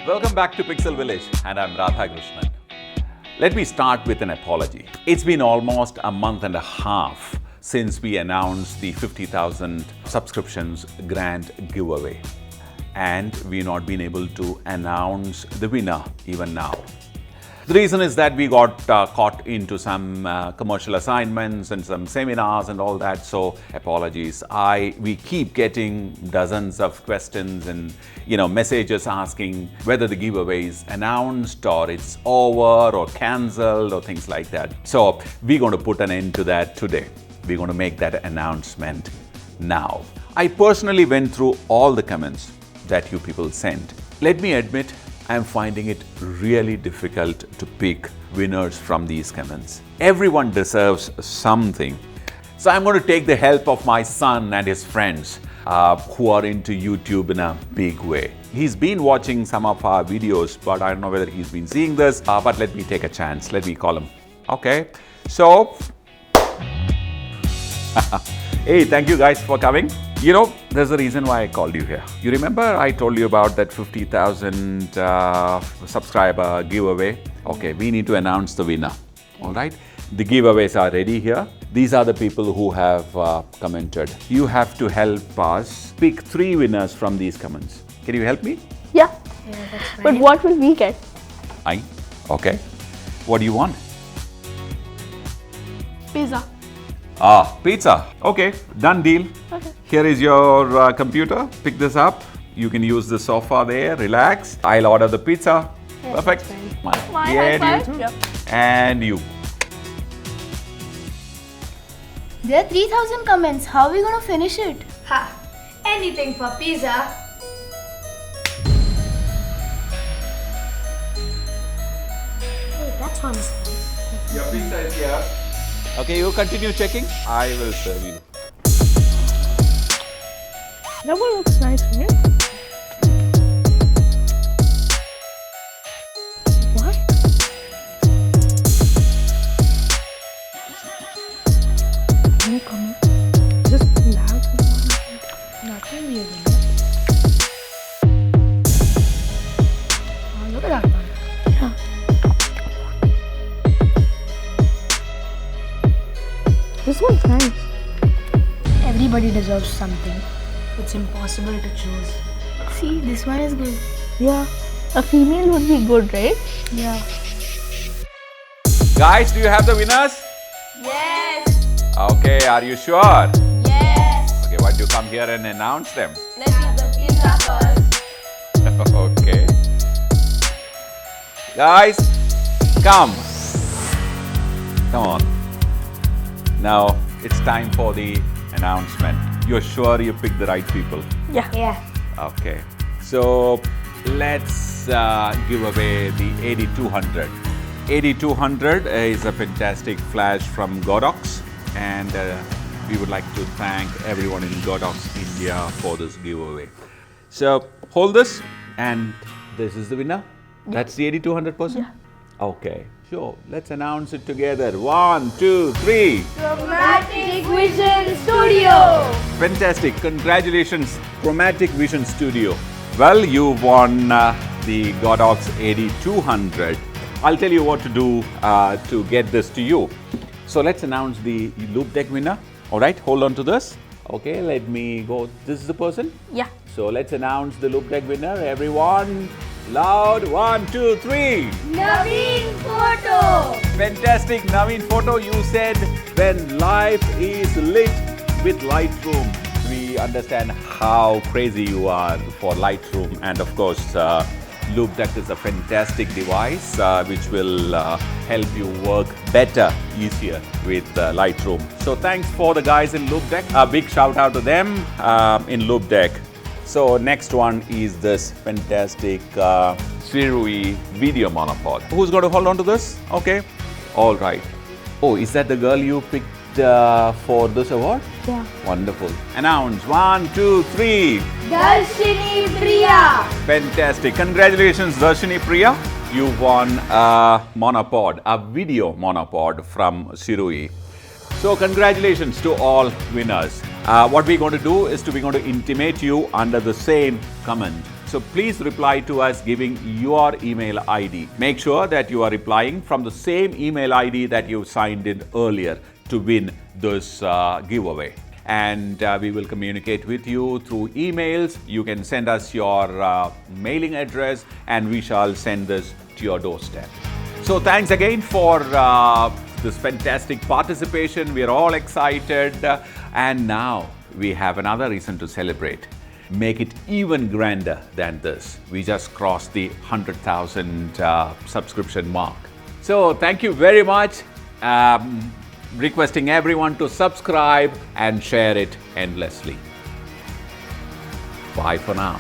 Welcome back to Pixel Village, and I'm Radhakrishanan. Let me start with an apology. It's been almost a month and a half since we announced the 50,000 subscriptions grand giveaway, and we've not been able to announce the winner even now. The reason is that we got caught into some commercial assignments and some seminars and all that, so apologies. We keep getting dozens of questions and messages asking whether the giveaway is announced or it's over or cancelled or things like that. So we're going to put an end to that today. We're going to make that announcement now. I personally went through all the comments that you people sent. Let me admit, I'm finding it really difficult to pick winners from these comments. Everyone deserves something. So I'm going to take the help of my son and his friends who are into YouTube in a big way. He's been watching some of our videos, but I don't know whether he's been seeing this, but let me take a chance. Let me call him. Okay, so hey, thank you guys for coming. There's a reason why I called you here. You remember I told you about that 50,000 subscriber giveaway? Okay, we need to announce the winner. All right, the giveaways are ready here. These are the people who have commented. You have to help us pick 3 winners from these comments. Can you help me? Yeah, that's fine. But what will we get? Okay. What do you want? Pizza. Pizza. Okay, done deal. Okay. Here is your computer. Pick this up. You can use the sofa there. Relax. I'll order the pizza. Yeah, Perfect. My Yeah, high you five. too. Yep. And you. There are 3,000 comments. How are we going to finish it? Ha! Anything for pizza. Hey, that's one. Your pizza is here. Okay, you continue checking. I will serve you. That one looks nice, right? What? Any comment? Just loud. Nothing weird in it. Oh, look at that one. Yeah. This one's nice. Everybody deserves something. It's impossible to choose. See, this one is good. Yeah. A female would be good, right? Yeah. Guys, do you have the winners? Yes! Okay, are you sure? Yes! Okay, why don't you come here and announce them? Let's eat the pizza first. Okay. Guys, come. Come on. Now, it's time for the announcement. You're sure you picked the right people? Yeah. Yeah. Okay. So, let's give away the 8200. 8200 is a fantastic flash from Godox, and we would like to thank everyone in Godox India for this giveaway. So, hold this, and this is the winner. That's the 8200 person? Yeah. Okay. Sure. Let's announce it together. 1, 2, 3. Chromatic Vision Studio! Fantastic. Congratulations, Chromatic Vision Studio. Well, you won the Godox 8200. I'll tell you what to do to get this to you. So let's announce the loop deck winner. All right, hold on to this. Okay, let me go. This is the person? Yeah. So let's announce the loop deck winner. Everyone, loud. 1, 2, 3. Naveen Photo! Fantastic, Naveen Photo. You said when life is lit with Lightroom. We understand how crazy you are for Lightroom, and of course, Loop Deck is a fantastic device which will help you work better, easier with Lightroom. So thanks for the guys in Loop Deck. A big shout out to them in Loop Deck. So next one is this fantastic Sirui video monopod. Who's going to hold on to this? Okay. All right. Oh, is that the girl you picked for this award? Yeah. Wonderful. Announce. 1, 2, 3. Darshini Priya! Fantastic. Congratulations, Darshini Priya. You won a monopod, a video monopod from Sirui. So congratulations to all winners. What we're going to do is we're going to intimate you under the same comment. So please reply to us giving your email ID. Make sure that you are replying from the same email ID that you signed in earlier to win this giveaway. And we will communicate with you through emails. You can send us your mailing address and we shall send this to your doorstep. So thanks again for this fantastic participation. We are all excited. And now we have another reason to celebrate. Make it even grander than this. We just crossed the 100,000 subscription mark. So thank you very much. Requesting everyone to subscribe and share it endlessly. Bye for now.